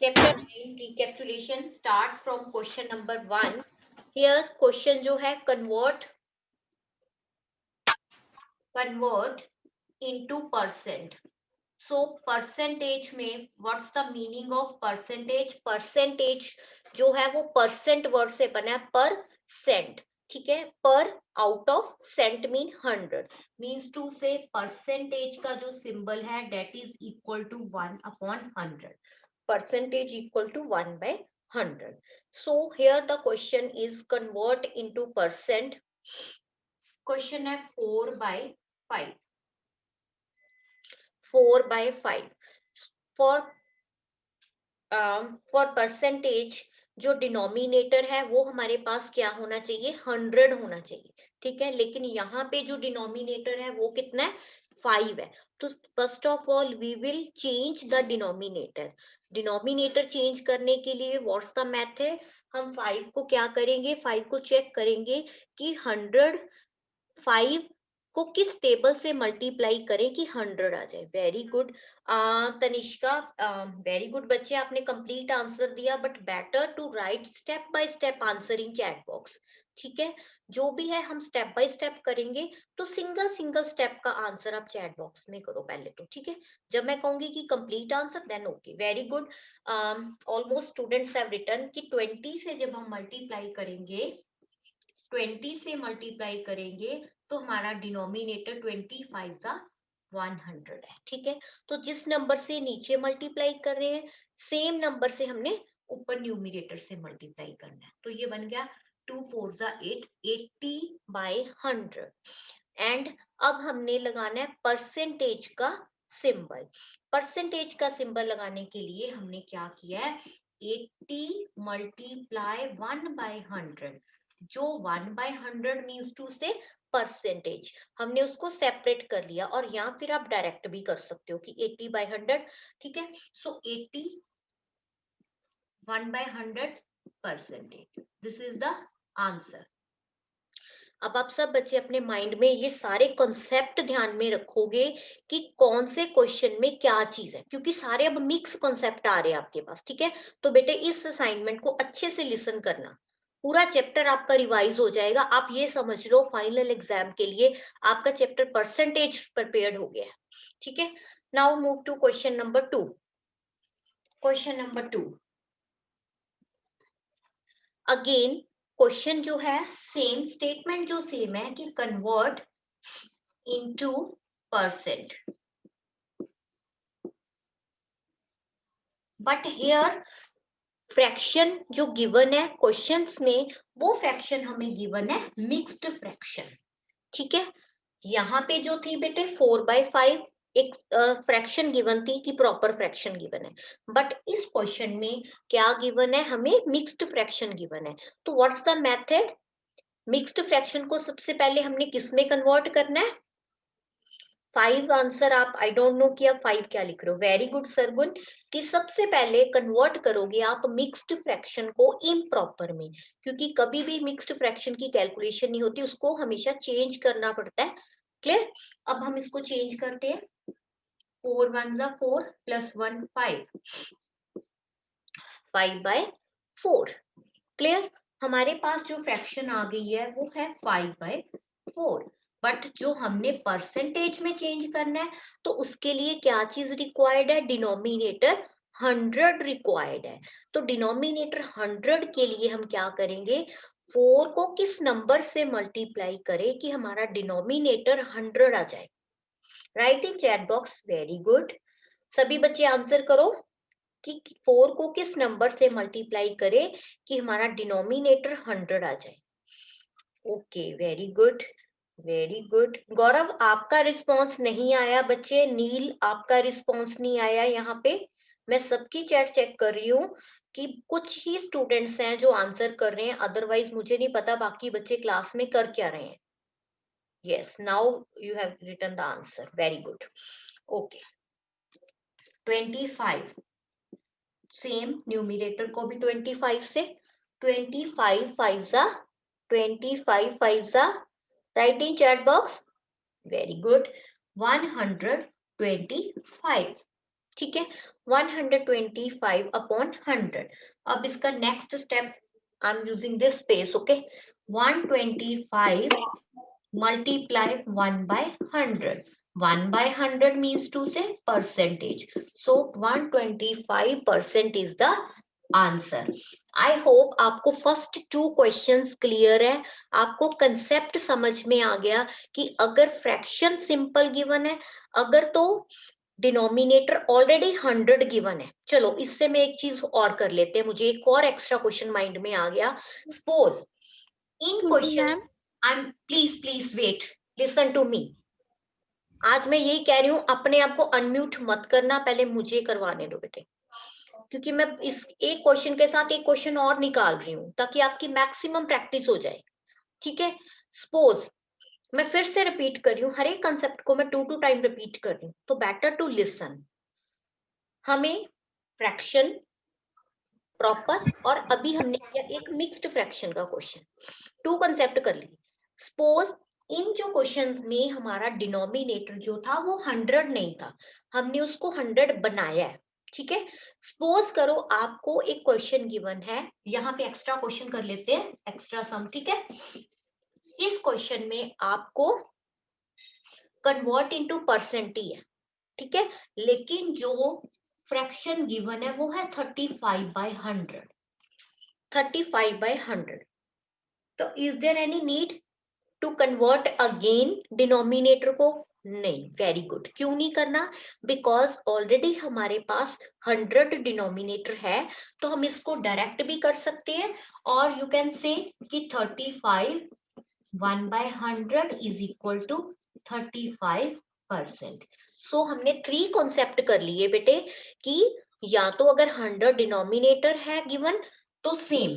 Chapter 9 recapitulation start from question number 1. Here question जो है convert into percent. So percentage में what's the meaning of percentage. Percentage जो है वो percent word से बना है, पर सेंट. ठीक है, पर out of cent mean 100. Means to से परसेंटेज का जो सिंबल है that is equal to 1/100. Percentage equal to 1/100. So here the question is convert into percent. Question है 4/5. 4/5. For percentage जो डिनोमिनेटर है वो हमारे पास क्या होना चाहिए, 100 होना चाहिए. ठीक है, लेकिन यहाँ पे जो डिनोमिनेटर है वो कितना है, 5 है. तो first of all we will change the denominator. Denominator change करने के लिए व्हाट्स द मेथड. हम 5 को क्या करेंगे, 5 को चेक करेंगे कि 5 को किस टेबल से मल्टीप्लाई करें कि 100 आ जाए. Very good Tanishka, very good बच्चे, आपने कंप्लीट आंसर दिया. But better to write step by step answer in chat box. ठीक है, जो भी है हम स्टेप बाय स्टेप करेंगे. तो सिंगल सिंगल स्टेप का आंसर आप चैट बॉक्स में करो पहले तो. ठीक है, जब मैं कहूंगी कि complete answer then okay. Very good. Almost students have written कि 20 से जब हम मल्टीप्लाई करेंगे, 20 से मल्टीप्लाई करेंगे तो हमारा डिनोमिनेटर 25 है. ठीक है, तो जिस नंबर से नीचे मल्टीप्लाई कर रहे हैं सेम नंबर से हमने ऊपर न्यूमिनेटर से मल्टीप्लाई करना है. तो ये बन गया 2 4 8, 80/100. एंड अब हमने लगाना है परसेंटेज का सिंबल. परसेंटेज का सिंबल लगाने के लिए हमने क्या किया है, 80 मल्टीप्लाई 1/100. जो 1/100 मीन्स टू से परसेंटेज, हमने उसको सेपरेट कर लिया. और यहाँ फिर आप डायरेक्ट भी कर सकते हो कि 80/100. ठीक है, सो 80 1/100 percentage. This is the answer. अब आप सब बच्चे अपने माइंड में ये सारे कॉन्सेप्ट ध्यान में रखोगे कि कौन से क्वेश्चन में क्या चीज है, क्योंकि सारे अब मिक्स कॉन्सेप्ट आ रहे हैं आपके पास. ठीक है, तो बेटे इस असाइनमेंट को अच्छे से लिसन करना. पूरा चैप्टर आपका रिवाइज हो जाएगा. आप ये समझ लो फाइनल एग्जाम के लिए आपका चैप्टर परसेंटेज प्रिपेयर्ड हो गया है. ठीक है, now move to question number 2. Question number 2 again question जो है सेम, स्टेटमेंट जो सेम है कि convert into percent. But here fraction जो गिवन है क्वेश्चंस में, वो फ्रैक्शन हमें गिवन है मिक्स्ड फ्रैक्शन. ठीक है, यहाँ पे जो थी बेटे 4/5 एक फ्रैक्शन गिवन थी कि प्रॉपर फ्रैक्शन गिवन है. बट इस क्वेश्चन में क्या गिवन है, हमें मिक्स्ड फ्रैक्शन गिवन है. तो what's the method. Mixed fraction को सबसे पहले हमने किस में कन्वर्ट करना है, 5 आंसर. आप आई डोंट नो कि आप 5 क्या लिख रहे हो. वेरी गुड सरगुन, कि सबसे पहले कन्वर्ट करोगे आप मिक्स्ड फ्रैक्शन को इम्प्रॉपर में, क्योंकि कभी भी मिक्स्ड फ्रैक्शन की कैलकुलेशन नहीं होती, उसको हमेशा चेंज करना पड़ता है. क्लियर. अब हम इसको चेंज करते हैं. 4 1 4 प्लस 1 5, 5/4. क्लियर. हमारे पास जो फ्रैक्शन आ गई है वो है 5/4. बट जो हमने परसेंटेज में चेंज करना है तो उसके लिए क्या चीज रिक्वायर्ड है, डिनोमिनेटर 100 रिक्वायर्ड है. तो डिनोमिनेटर 100 के लिए हम क्या करेंगे, 4 को किस नंबर से मल्टीप्लाई करें कि हमारा डिनोमिनेटर 100 आ जाए. Right in chat box. Very good, सभी बच्चे आंसर करो कि 4 को किस नंबर से मल्टीप्लाई करें कि हमारा डिनोमिनेटर 100 आ जाए. Okay, very good, very good. Gaurav आपका रिस्पांस नहीं आया बच्चे. नील आपका रिस्पांस नहीं आया. यहाँ पे मैं सबकी चैट चेक कर रही हूँ कि कुछ ही स्टूडेंट्स हैं जो आंसर कर रहे हैं, अदरवाइज मुझे नहीं पता बाकी बच्चे क्लास में कर क्या रहे हैं. Yes, now you have written the answer. Very good. Okay, 25. Same numerator को भी 25 से. 25 5 write in chat box. Very good. 125. ठीक है, 125 अपॉन 100। अब इसका next step, I am using this space, okay, 125 multiply 1 by 100. 1 by 100 means to say percentage. So 125% is the answer. I hope आपको first 2 questions clear है, आपको concept समझ में आ गया कि अगर फ्रैक्शन सिंपल गिवन है, अगर तो डिनोमिनेटर ऑलरेडी 100 गिवन है। चलो इससे मैं एक चीज और कर लेते हैं, मुझे एक और एक्स्ट्रा क्वेश्चन माइंड में आ गया। Suppose in question, I'm please wait, listen to me. आज मैं यही कह रही हूँ, अपने आप को अनम्यूट मत करना, पहले मुझे करवाने दो बेटे, क्योंकि मैं इस एक क्वेश्चन के साथ एक क्वेश्चन और निकाल रही हूँ ताकि आपकी मैक्सिमम प्रैक्टिस हो जाए। ठीक है, सपोज मैं फिर से रिपीट कर रही हूँ, हर एक कंसेप्ट को मैं 2 टाइम रिपीट कर रही हूँ, तो बेटर टू लिसन। हमें फ्रैक्शन प्रॉपर और अभी हमने किया एक मिक्स्ड फ्रैक्शन का क्वेश्चन, 2 कंसेप्ट कर लिए। सपोज इन जो क्वेश्चंस में हमारा डिनोमिनेटर जो था वो 100 नहीं था, हमने उसको 100 बनाया है। ठीक है, सपोज करो आपको एक क्वेश्चन गिवन है, यहाँ पे एक्स्ट्रा क्वेश्चन कर लेते हैं, एक्स्ट्रा सम। ठीक है, इस क्वेश्चन में आपको कन्वर्ट इनटू परसेंट ही है। ठीक है, लेकिन जो फ्रैक्शन गिवन है वो है 35/100। 35/100, तो is there any need to convert again denominator को? नहीं। वेरी गुड, क्यों नहीं करना? बिकॉज ऑलरेडी हमारे पास 100 डिनोमिनेटर है, तो हम इसको डायरेक्ट भी कर सकते हैं, और यू कैन से कि 35 1/100 इज इक्वल टू 35%। सो हमने 3 कॉन्सेप्ट कर लिए बेटे, कि या तो अगर 100 डिनोमिनेटर है गिवन तो सेम,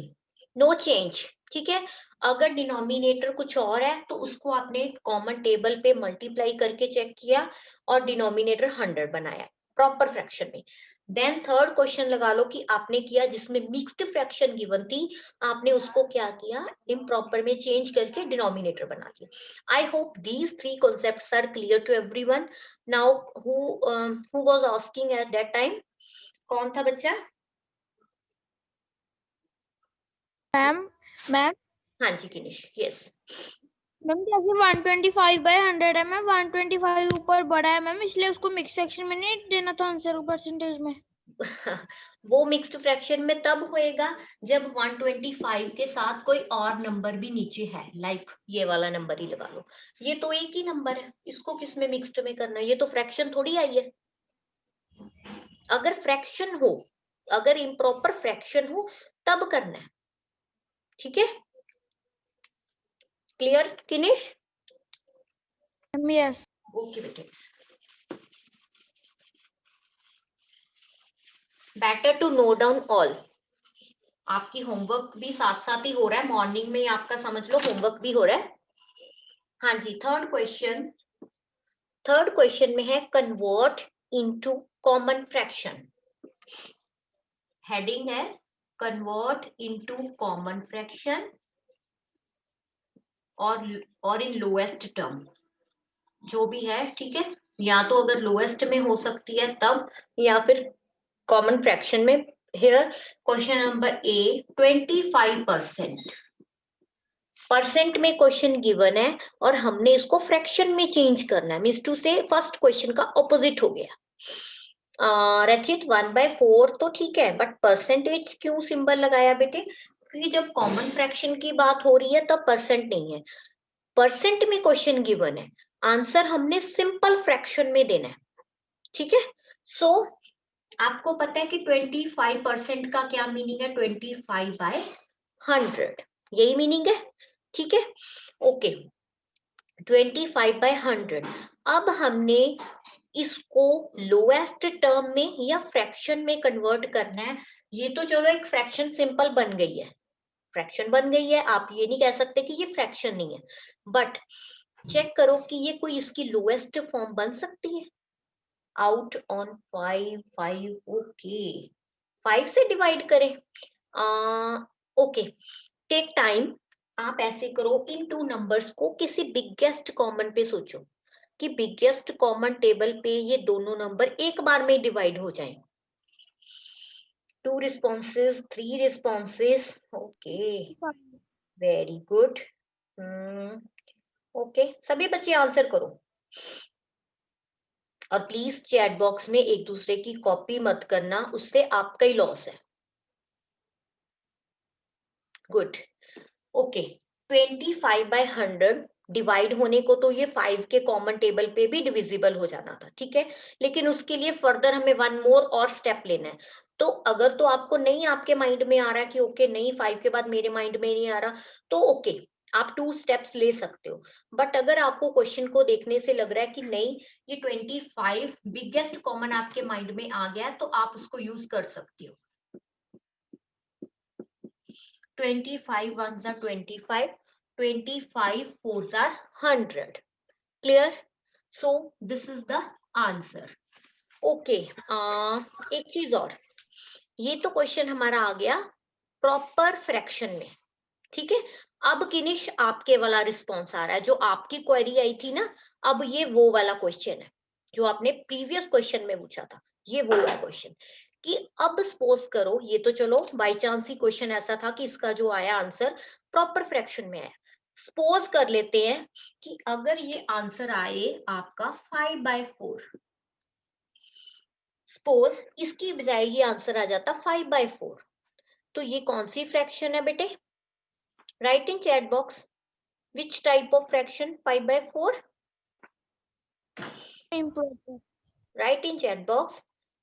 नो चेंज। ठीक है, अगर डिनोमिनेटर कुछ और है तो उसको आपने कॉमन टेबल पे मल्टीप्लाई करके चेक किया और डिनोमिनेटर 100 बनाया प्रॉपर फ्रैक्शन में। देन थर्ड क्वेश्चन लगा लो कि आपने किया जिसमें मिक्स्ड फ्रैक्शन गिवन थी, आपने उसको क्या किया, इम्प्रॉपर में चेंज करके डिनोमिनेटर बना दिया। I hope these 3 concepts are clear to everyone. Now who was asking at that time? कौन था बच्चा? मैम मैम हाँ जी किनिश, यस। मैम जैसे 125/100 है मैम, 125 ऊपर बड़ा है मैम, इसलिए उसको मिक्स फ्रैक्शन में नहीं देना था आंसर को परसेंटेज में। वो मिक्स्ड फ्रैक्शन में तब होएगा जब 125 के साथ कोई और नंबर भी नीचे है, लाइक ये वाला नंबर ही लगा लो। ये तो एक ही नंबर है, इसको किस में मिक्स्ड में करना है? ये तो फ्रैक्शन थोड़ी आई है। अगर फ्रैक्शन हो, अगर इम्प्रॉपर फ्रैक्शन हो तब करना है। ठीक है, क्लियर किनिश? यस ओके बेटे, better to note down all. आपकी होमवर्क भी साथ साथ ही हो रहा है, मॉर्निंग में आपका समझ लो होमवर्क भी हो रहा है। हाँ जी, थर्ड क्वेश्चन में है convert into common fraction. Heading है कन्वर्ट इनटू कॉमन फ्रैक्शन और इन लोएस्ट टर्म, जो भी है। ठीक है, या तो अगर लोएस्ट में हो सकती है तब, या फिर कॉमन फ्रैक्शन में। Here question number A 25%। Percent में क्वेश्चन गिवन है और हमने इसको फ्रैक्शन में चेंज करना है, मींस टू से फर्स्ट क्वेश्चन का ऑपोजिट हो गया। रचित 1/4 तो ठीक है, बट परसेंटेज क्यों सिंबल लगाया बेटे? क्योंकि जब कॉमन फ्रैक्शन की बात हो रही है तब परसेंट नहीं है, परसेंट में क्वेश्चन गिवन है, आंसर हमने सिंपल फ्रैक्शन में देना है। ठीक है, सो आपको पता है कि 25% का क्या मीनिंग है? 25/100, यही मीनिंग है। ठीक है, ओके, 25/100। अब हमने इसको लोएस्ट टर्म में या फ्रैक्शन में कन्वर्ट करना है। ये तो चलो एक फ्रैक्शन सिंपल बन गई है, फ्रैक्शन बन गई है, आप ये नहीं कह सकते कि ये फ्रैक्शन नहीं है, बट चेक करो कि ये कोई इसकी लोएस्ट फॉर्म बन सकती है। आउट ऑन 5 ओके, 5 से डिवाइड करें। Okay, take time. आप ऐसे करो, इन 2 नंबर्स को किसी बिगेस्ट कॉमन पे सोचो। कि बिगेस्ट कॉमन टेबल पे ये दोनों नंबर एक बार में डिवाइड हो जाएं? 2 responses, 3 responses. Okay, very good. Okay, सभी बच्चे आंसर करो और प्लीज चैट बॉक्स में एक दूसरे की कॉपी मत करना, उससे आपका ही लॉस है। Good, okay. 25/100 डिवाइड होने को तो ये 5 के कॉमन टेबल पे भी डिविजिबल हो जाना था, ठीक है, लेकिन उसके लिए फर्दर हमें वन मोर और स्टेप लेना है। तो अगर तो आपको नहीं, आपके माइंड में आ रहा है कि ओके नहीं 5 के बाद मेरे माइंड में नहीं आ रहा, तो ओके आप 2 स्टेप्स ले सकते हो। बट अगर आपको क्वेश्चन को देखने से लग रहा है कि नहीं ये 25 बिगेस्ट कॉमन आपके माइंड में आ गया है, तो आप उसको यूज कर सकते हो। 25 ones are 25, 25 fours are 100. Clear? So this is the answer. Okay, एक चीज और, ये तो क्वेश्चन हमारा आ गया प्रॉपर फ्रैक्शन में, ठीक है। अब किनिश आपके वाला रिस्पॉन्स आ रहा है, जो आपकी क्वेरी आई थी ना, अब ये वो वाला क्वेश्चन है जो आपने प्रीवियस क्वेश्चन में पूछा था, ये वो है क्वेश्चन कि अब सपोज करो, ये तो चलो बाय चांस ही क्वेश्चन ऐसा था कि इसका जो आया आंसर प्रॉपर फ्रैक्शन में आया। सपोज कर लेते हैं कि अगर ये आंसर आए आपका 5/4, सपोज इसकी बजाय ये आंसर आ जाता 5/4, तो ये कौन सी फ्रैक्शन है बेटे? Right in chat box, which type of fraction? 5/4? Improper. Write in chat box.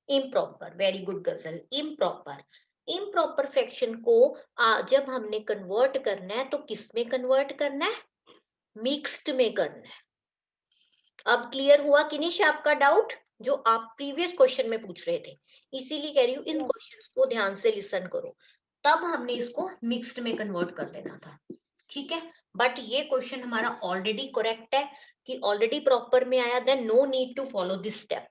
Improper. Very good गजल, improper. improper fraction को जब हमने कन्वर्ट करना है तो किस में कन्वर्ट करना है? मिक्स्ड में करना है। अब क्लियर हुआ कि नहीं आपका डाउट जो आप प्रीवियस क्वेश्चन में पूछ रहे थे? इसीलिए कह रही हूँ इन क्वेश्चंस को ध्यान से लिसन करो, तब हमने इसको मिक्स्ड में कन्वर्ट कर लेना था, ठीक है। बट ये क्वेश्चन हमारा ऑलरेडी करेक्ट है कि ऑलरेडी प्रॉपर में आया, then no need to follow this step.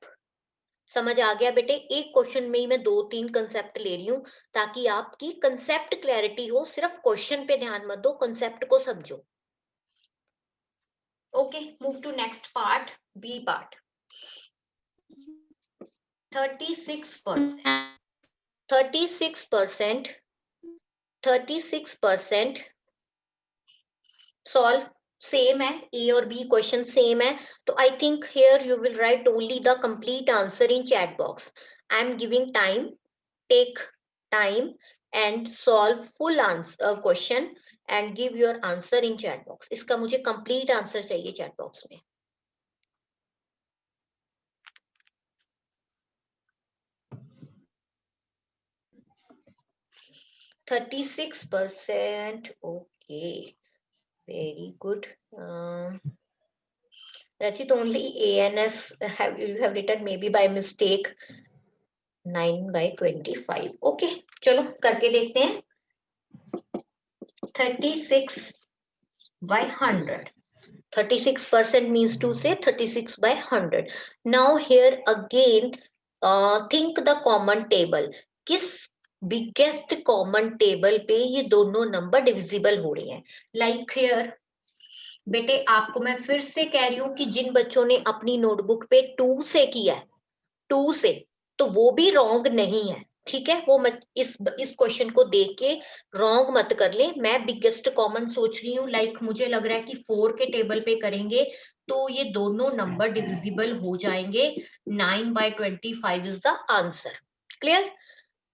समझ आ गया बेटे? एक क्वेश्चन में ही मैं 2-3 कंसेप्ट ले रही हूँ ताकि आपकी कंसेप्ट क्लैरिटी हो, सिर्फ क्वेश्चन पे ध्यान मत दो, कंसेप्ट को समझो। Okay, move to next part, B part. 36% solve same है, ए और बी क्वेश्चन सेम है, तो I think here you will write only the complete answer in chat box. I am giving time, take time and solve full answer question and give your answer in chat box. इसका मुझे complete answer चाहिए chat box में। %36%, okay, very good. Rachit, only ANS you have written maybe by mistake 9/25. Okay, चलो करके देखते हैं। 36/100. 36% means to say 36/100. Now here again, think the common table. किस biggest common table पे ये दोनों नंबर डिविजिबल हो रहे हैं? लाइक हियर बेटे, आपको मैं फिर से कह रही हूँ कि जिन बच्चों ने अपनी नोटबुक पे 2 से किया है, 2 से, तो वो भी रॉन्ग नहीं है, ठीक है। वो मत इस क्वेश्चन को देख के रॉन्ग मत कर ले। मैं बिगेस्ट कॉमन सोच रही हूँ, लाइक मुझे लग रहा है कि 4 के टेबल पे करेंगे तो ये दोनों नंबर डिविजिबल हो जाएंगे। 9/25 इज द आंसर। क्लियर?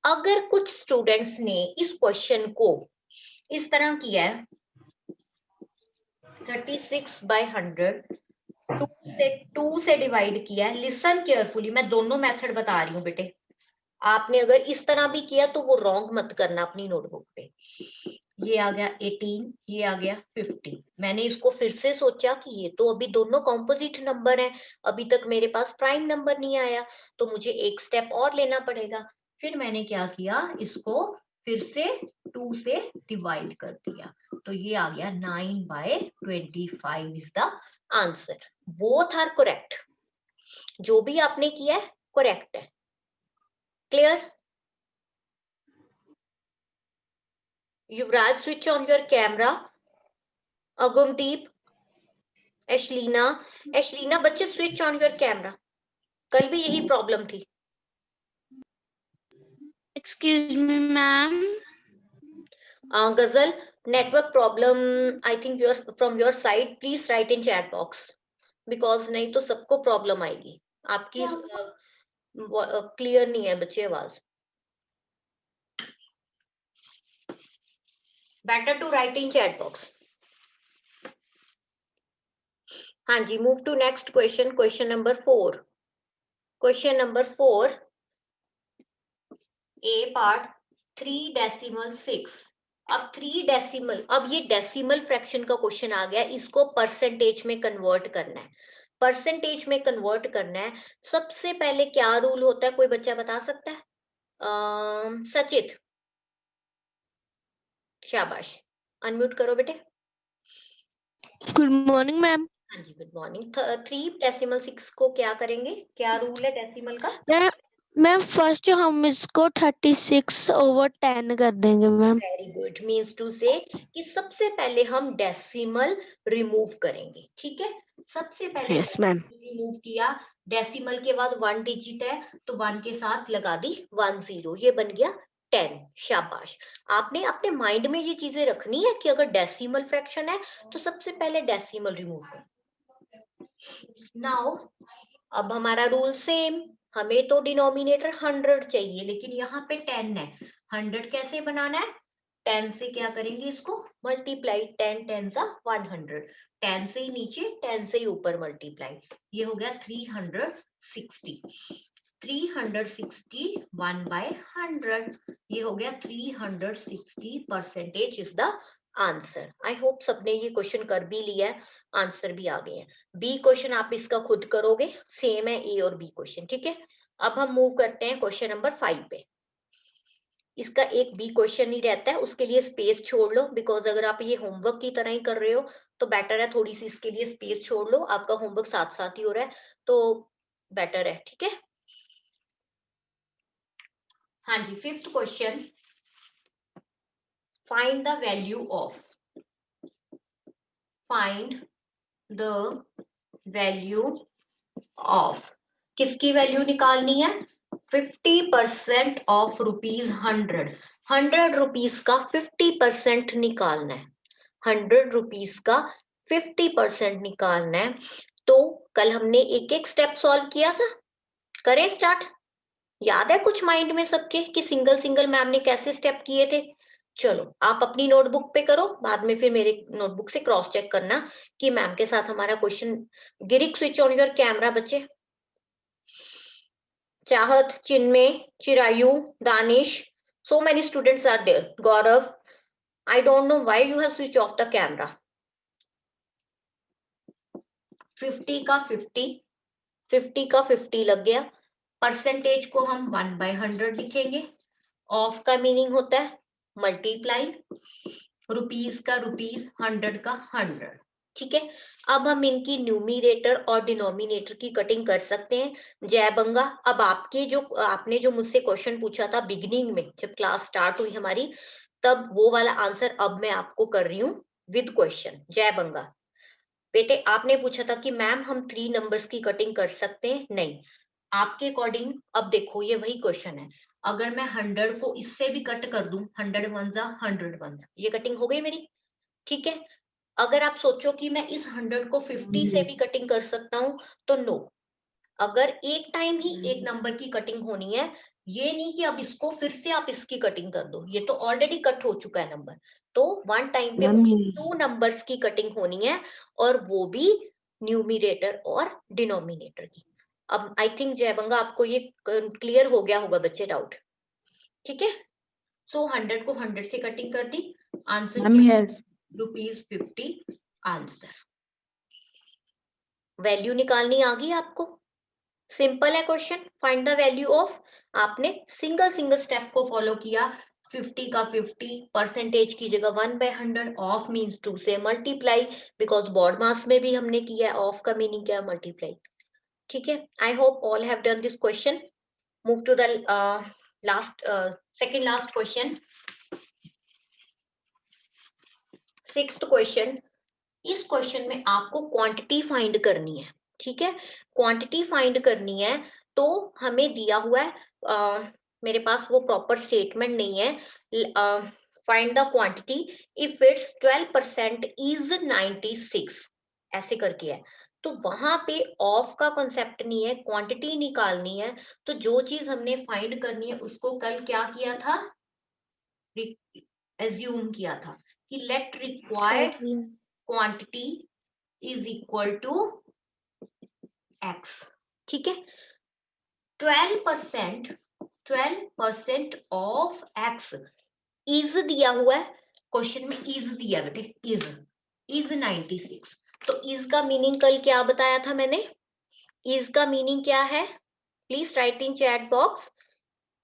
अगर कुछ स्टूडेंट्स ने इस क्वेश्चन को इस तरह किया है, 36/100 2 से डिवाइड किया है, लिसन केयरफुली, मैं दोनों मेथड बता रही हूँ बेटे। आपने अगर इस तरह भी किया तो वो रॉन्ग मत करना अपनी नोटबुक पे। ये आ गया 18, ये आ गया 50। मैंने इसको फिर से सोचा कि ये तो अभी दोनों कॉम्पोजिट नंबर है, अभी तक मेरे पास प्राइम नंबर नहीं आया, तो मुझे एक स्टेप और लेना पड़ेगा। फिर मैंने क्या किया, इसको फिर से 2 से डिवाइड कर दिया, तो ये आ गया 9/25 is the answer. Both are correct, जो भी आपने किया है करेक्ट है। Clear? Yuvraj, switch on your camera. Agumdeep, Ashlina बच्चे स्विच ऑन योर कैमरा, कल भी यही प्रॉब्लम थी। Excuse me ma'am. Ghazal, network problem I think your from your side, please write in chat box, because नहीं तो सबको प्रॉब्लम आएगी। आपकी क्लियर नहीं है बच्चे आवाज। Better to write in chat box. हाँ जी, move to next question, question number 4। Question number 4 A part 3.6। अब 3 डेसिमल, अब ये डेसिमल फ्रैक्शन का क्वेश्चन आ गया, इसको परसेंटेज में कन्वर्ट करना है। परसेंटेज में कन्वर्ट करना है, सबसे पहले क्या रूल होता है, कोई बच्चा बता सकता है? सचित, शाबाश, अनम्यूट करो बेटे। Good morning ma'am. हाँ जी, गुड मॉर्निंग। 3.6 को क्या करेंगे, क्या रूल है डेसिमल का? मैम फर्स्ट हम इसको 36/10 कर देंगे ma'am. Very good, means to say कि सबसे पहले हम डेसिमल रिमूव करेंगे, ठीक है। सबसे पहले यस मैम। रिमूव किया, डेसिमल के बाद 1 डिजिट है तो 1 के साथ लगा दी 1 0, ये बन गया 10। शाबाश, आपने अपने माइंड में ये चीजें रखनी है कि अगर डेसिमल फ्रैक्शन है तो सबसे पहले डेसिमल रिमूव करो। नाउ अब हमारा रूल सेम, हमें तो डिनोमिनेटर 100 चाहिए, लेकिन यहाँ पे 10 है। 100 कैसे बनाना है? 10 से क्या करेंगे, इसको मल्टीप्लाई, 10 10 सा 100, 10 से ही नीचे 10 से ही ऊपर मल्टीप्लाई, ये हो गया 360। 360 1/100, ये हो गया 360 percentage is the answer. I hope सबने ये क्वेश्चन कर भी लिया है, आंसर भी आ गए हैं। बी क्वेश्चन आप इसका खुद करोगे, सेम है ए और बी क्वेश्चन, ठीक है। अब हम मूव करते हैं क्वेश्चन नंबर 5 पे। इसका एक बी क्वेश्चन ही रहता है, उसके लिए स्पेस छोड़ लो, बिकॉज अगर आप ये होमवर्क की तरह ही कर रहे हो तो बेटर है थोड़ी सी इसके लिए स्पेस छोड़ लो, आपका होमवर्क साथ साथ ही हो रहा है तो बेटर है, ठीक है। हाँ जी, 5th question, find the value of, find the value of, किसकी वैल्यू निकालनी है? 50% ऑफ ₹100, 100 रुपीज का 50% निकालना है, 100 रुपीज का 50% निकालना है। तो कल हमने एक एक स्टेप सॉल्व किया था, करें स्टार्ट? याद है कुछ माइंड में सबके कि सिंगल सिंगल मैम ने कैसे स्टेप किए थे? चलो आप अपनी नोटबुक पे करो, बाद में फिर मेरे नोटबुक से क्रॉस चेक करना कि मैम के साथ हमारा question. Girik, switch on your camera बच्चे। चाहत, चिन्मय, Chirayu, Danish, so many students are there. Gaurav, I don't know why you have switched off the camera. 50 का 50, 50 का 50 लग गया। परसेंटेज को हम 1/100 लिखेंगे। ऑफ का मीनिंग होता है मल्टीप्लाई, रुपीज का रुपीज, 100 का 100, ठीक है। अब हम इनकी न्यूमिनेटर और डिनोमिनेटर की कटिंग कर सकते हैं। जय बंगा, अब आपने जो मुझसे क्वेश्चन पूछा था बिगिनिंग में जब क्लास स्टार्ट हुई हमारी, तब वो वाला आंसर अब मैं आपको कर रही हूँ विद क्वेश्चन। जय बंगा बेटे, आपने पूछा था कि मैम हम 3 नंबर्स की कटिंग कर सकते हैं, नहीं, आपके अकॉर्डिंग अब देखो ये वही क्वेश्चन है, अगर मैं 100 को इससे भी कट कर दूं, 100 1 100 1, ये कटिंग हो गई मेरी, ठीक है। अगर आप सोचो कि मैं इस 100 को 50 से भी कटिंग कर सकता हूँ तो नो, अगर एक टाइम ही एक नंबर की कटिंग होनी है, ये नहीं कि अब इसको फिर से आप इसकी कटिंग कर दो, ये तो ऑलरेडी कट हो चुका है नंबर, तो वन टाइम पे 2 नंबर्स की कटिंग होनी है, और वो भी न्यूमिनेटर और डिनोमिनेटर की। अब आई थिंक जयबंगा आपको ये क्लियर हो गया होगा बच्चे, डाउट, ठीक है। सो 100 को 100 से कटिंग कर दी, आंसर ₹50 आंसर। वैल्यू निकालनी आ गई आपको, सिंपल है question, find the value of. आपने सिंगल सिंगल स्टेप को फॉलो किया, 50 का 50, परसेंटेज की जगह 1/100, ऑफ मीन्स 2 से मल्टीप्लाई, बिकॉज बॉड मास में भी हमने किया है, ऑफ का मीनिंग क्या है, मल्टीप्लाई, ठीक है। I hope all have done this question. Move to the last, second last question, 6th question, इस क्वेश्चन में आपको क्वांटिटी फाइंड करनी है, ठीक है। क्वांटिटी फाइंड करनी है तो हमें दिया हुआ है, मेरे पास वो प्रॉपर स्टेटमेंट नहीं है, find the quantity if it's 12% is 96, ऐसे करके है। तो वहां पे ऑफ का कॉन्सेप्ट नहीं है, क्वांटिटी निकालनी है। तो जो चीज हमने फाइंड करनी है उसको कल क्या किया था, एज्यूम किया था कि let required quantity is equal to X, ठीक है। 12% ऑफ एक्स इज दिया हुआ है, क्वेश्चन में इज दिया बेटे, इज 96। तो इज का मीनिंग कल क्या बताया था मैंने, इज का मीनिंग क्या है, please write in chat box.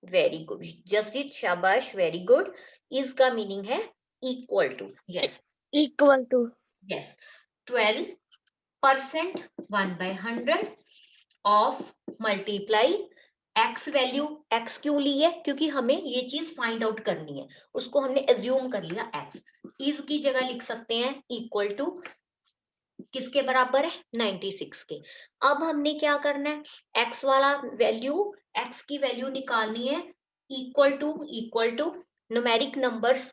Very good Jasjeet, शाबाश, वेरी गुड। इज का मीनिंग है equal to, yes equal to, yes 12% 1/100 of multiply X value. X क्यों ली है, क्योंकि हमें ये चीज फाइंड आउट करनी है, उसको हमने एज्यूम कर लिया एक्स। इज की जगह लिख सकते हैं इक्वल टू, किसके बराबर है, 96 के। अब हमने क्या करना है, एक्स वाला वैल्यू, एक्स की वैल्यू निकालनी है, इक्वल टू न्यूमेरिक नंबर्स।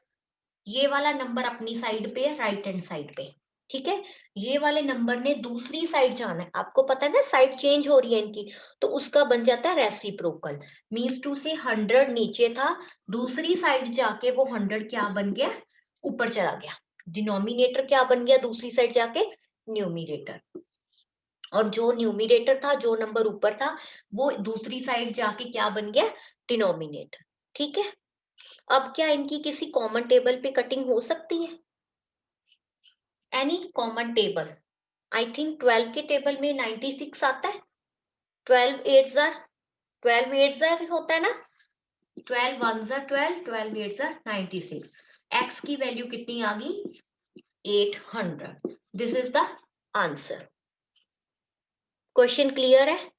ये वाला नंबर अपनी साइड पे है, राइट हैंड साइड पे, ठीक है। ये वाले नंबर ने दूसरी साइड जाना है, आपको पता है ना साइड चेंज हो रही है इनकी, तो उसका बन जाता है रेसिप्रोकल। मींस टू से 100 नीचे था, दूसरी साइड जाके वो 100 क्या बन गया, ऊपर चला गया। डिनोमिनेटर क्या बन गया दूसरी साइड जाके, न्यूमिरेटर। और जो न्यूमिरेटर था, जो नंबर ऊपर था, वो दूसरी साइड जाके क्या बन गया, डिनोमिनेटर, ठीक है। अब क्या इनकी किसी कॉमन टेबल पे कटिंग हो सकती है, any common table. I think 12 के टेबल में 96 आता है, 12 8 होता है ना, 12 1 12, 12 8 96। एक्स की वैल्यू कितनी आ गई, 800। This is the answer. Question clear है।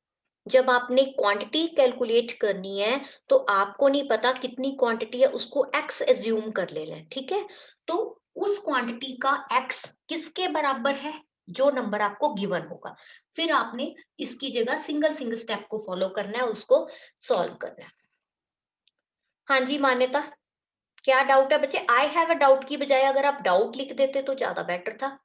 जब आपने क्वांटिटी कैलकुलेट करनी है तो आपको नहीं पता कितनी क्वांटिटी है, उसको एक्स एज्यूम कर लेना है, ठीक है। तो उस क्वांटिटी का एक्स किसके बराबर है, जो नंबर आपको गिवन होगा, फिर आपने इसकी जगह सिंगल सिंगल स्टेप को फॉलो करना है, उसको सॉल्व करना है। हाँ जी मान्यता, क्या डाउट है बच्चे, आई हैव अ डाउट की बजाय अगर आप डाउट लिख देते तो ज्यादा बेटर था।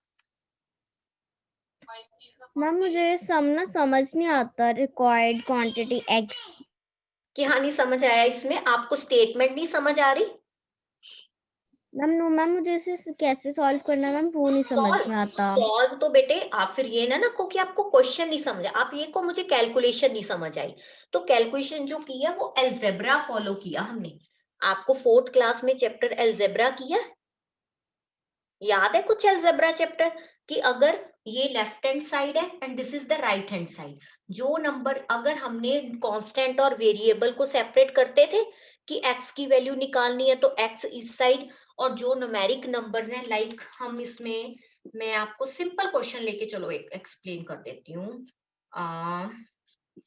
मैम मुझे ये सम ना समझ नहीं आता, रिक्वायर्ड क्वांटिटी एक्स। कि हाँ नहीं समझ आया, इसमें आपको स्टेटमेंट नहीं समझ आ रही। मैम नो मैम, मुझे इसे कैसे सॉल्व करना है मैम वो नहीं समझ में आता। सॉल्व तो बेटे आप फिर ये ना को कि आपको क्वेश्चन नहीं समझा, आप ये को मुझे कैलकुलेशन नहीं समझ आई। तो कैलकुलेशन जो किया वो एल्जेब्रा फॉलो किया हमने। आपको 4th क्लास में चैप्टर एल्जेब्रा किया, याद है कुछ एल्जेब्रा चैप्टर, कि अगर ये लेफ्ट हैंड साइड है and this is the right hand side, जो नंबर अगर हमने कांस्टेंट और वेरिएबल को सेपरेट करते थे कि एक्स की वैल्यू निकालनी है तो एक्स इस साइड, और जो न्यूमेरिक नंबर्स हैं लाइक हम इसमें, मैं आपको सिंपल क्वेश्चन लेके चलो एक एक्सप्लेन कर देती हूँ,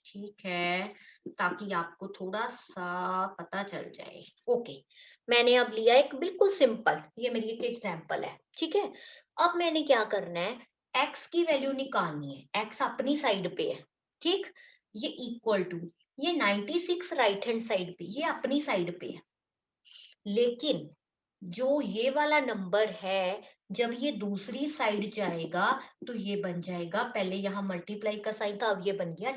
ठीक है, ताकि आपको थोड़ा सा पता चल जाए। ओके, मैंने अब लिया एक बिल्कुल सिंपल, ये मेरी एक एग्जांपल है, ठीक है। अब मैंने क्या करना है, एक्स की वैल्यू निकालनी है, एक्स अपनी साइड पे है, ठीक। ये इक्वल टू, ये 96 राइट हैंड साइड पे, ये अपनी साइड पे है। लेकिन जो ये वाला नंबर है, जब ये दूसरी साइड जाएगा तो ये बन जाएगा, पहले यहाँ मल्टीप्लाई का साइन था, अब ये बन गया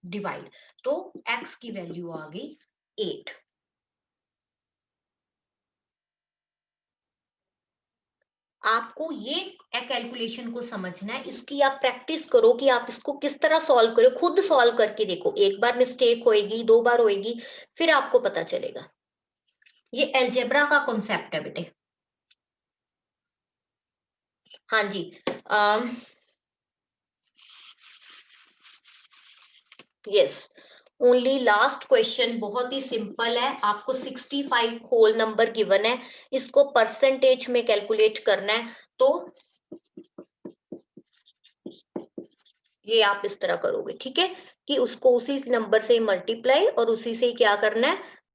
डिवाइड। तो x की वैल्यू आ गई 8। आपको ये कैलकुलेशन को समझना है, इसकी आप प्रैक्टिस करो कि आप इसको किस तरह सॉल्व करो, खुद सॉल्व करके देखो, एक बार मिस्टेक होएगी, 2 बार होएगी, फिर आपको पता चलेगा। ये एल्जेब्रा का कॉन्सेप्ट है बेटे। हाँ जी, यस, ओनली लास्ट क्वेश्चन बहुत ही सिंपल है, आपको 65 होल नंबर गिवन है, इसको परसेंटेज में कैलकुलेट करना है। तो ये आप इस तरह करोगे, ठीक है, कि उसको उसी नंबर से मल्टीप्लाई और उसी से क्या करना है,